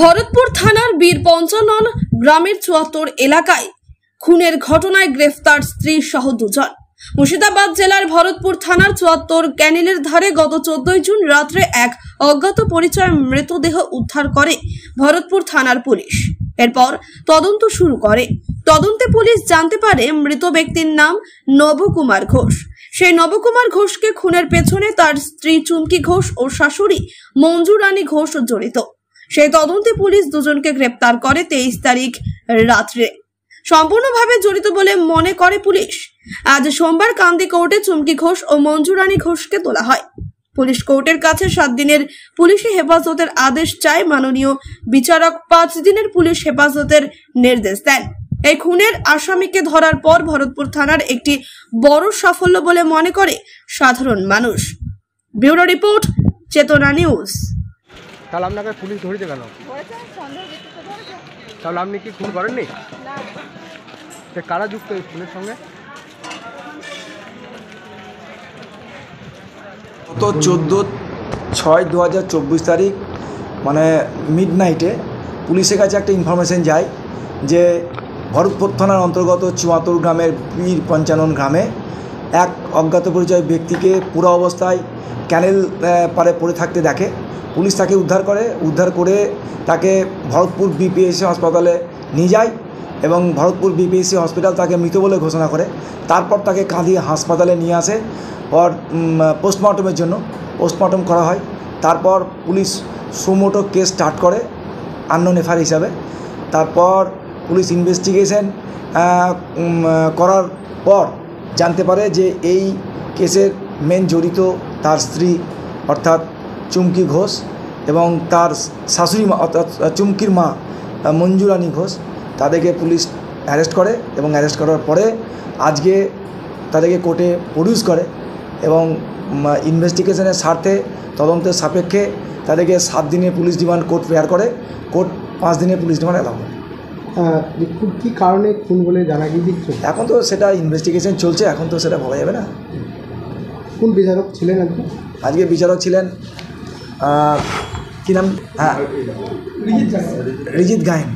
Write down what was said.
ভরতপুর থানার বীর পঞ্চানন গ্রামের ৭৪ এলাকায় খুনের ঘটনায় গ্রেফতার স্ত্রী সহ দুজন। মুর্শিদাবাদ জেলার ভরতপুর থানার ৭৪ ক্যানেলের ধারে গত ১৪ জুন রাত্রে এক অজ্ঞাত পরিচয় মৃতদেহ উদ্ধার করে ভরতপুর থানার পুলিশ। এরপর তদন্ত শুরু করে। তদন্তে পুলিশ জানতে পারে মৃত ব্যক্তির নাম নবকুমার ঘোষ। সেই নবকুমার ঘোষকে খুনের পেছনে তার স্ত্রী চুমকি ঘোষ ও শাশুড়ি মঞ্জু রানী ঘোষ জড়িত। সেই তদন্তে পুলিশ দুজনকে গ্রেপ্তার করে ২৩ তারিখ রাত্রে, সম্পূর্ণভাবে জড়িত বলে মনে করে পুলিশ। আজ সোমবার কান্দি কোর্টে চুমকি ঘোষ ও মঞ্জু রানী ঘোষকে তোলা হয়। পুলিশ কোর্টের কাছে ৭ দিনের পুলিশি হেফাজতের আদেশ চায়। মাননীয় বিচারক ৫ দিনের পুলিশ হেফাজতের নির্দেশ দেন। এই খুনের আসামিকে ধরার পর ভরতপুর থানার একটি বড় সাফল্য বলে মনে করে সাধারণ মানুষ। ব্যুরো রিপোর্ট, চেতনা নিউজ। তাহলে আপনাকে পুলিশ ধরেছে কেন? তাহলে আপনি কি খুন করেননি? কারা যুক্ত এই খুনের সঙ্গে? গত 14/6/2024 তারিখ মানে মিড নাইটে পুলিশের কাছে একটা ইনফরমেশন যায় যে ভরতপুর থানার অন্তর্গত ৭৪ গ্রামের বীর পঞ্চানন গ্রামে এক অজ্ঞাত পরিচয় ব্যক্তিকে পুরো অবস্থায় ক্যানেল পারে পড়ে থাকতে দেখে। পুলিশ তাকে উদ্ধার করে তাকে ভরতপুর বিপিএসসি হাসপাতালে নিয়ে যায় এবং ভরতপুর বিপিএসসি হসপিটাল তাকে মৃত বলে ঘোষণা করে। তারপর তাকে কাঁদি হাসপাতালে নিয়ে আসে ওর পোস্টমর্টমের জন্য। পোস্টমর্টম করা হয়। তারপর পুলিশ সুমোটো কেস স্টার্ট করে আননোন এফআইআর হিসাবে। তারপর পুলিশ ইনভেস্টিগেশন করার পর জানতে পারে যে এই কেসের মেন জড়িত তার স্ত্রী অর্থাৎ চুমকি ঘোষ এবং তার শাশুড়ি মা অর্থাৎ চুমকির মা মঞ্জু রানী ঘোষ। তাদেরকে পুলিশ অ্যারেস্ট করে এবং অ্যারেস্ট করার পরে আজকে তাদেরকে কোর্টে প্রডিউস করে এবং ইনভেস্টিগেশনের স্বার্থে তদন্তের সাপেক্ষে তাদেরকে ৭ দিনের পুলিশ রিমান্ড কোর্ট প্রেয়ার করে। কোর্ট 5 দিনের পুলিশ রিমান্ড অ্যালাউ করে। কী কারণে খুন বলে জানা গিয়েছে? এখন তো সেটা ইনভেস্টিগেশন চলছে, এখন তো সেটা বলা যাবে না। কোন বিচারক ছিলেন আজকে বিচারক ছিলেন কী নাম? হ্যাঁ, রিজিত গায়েন।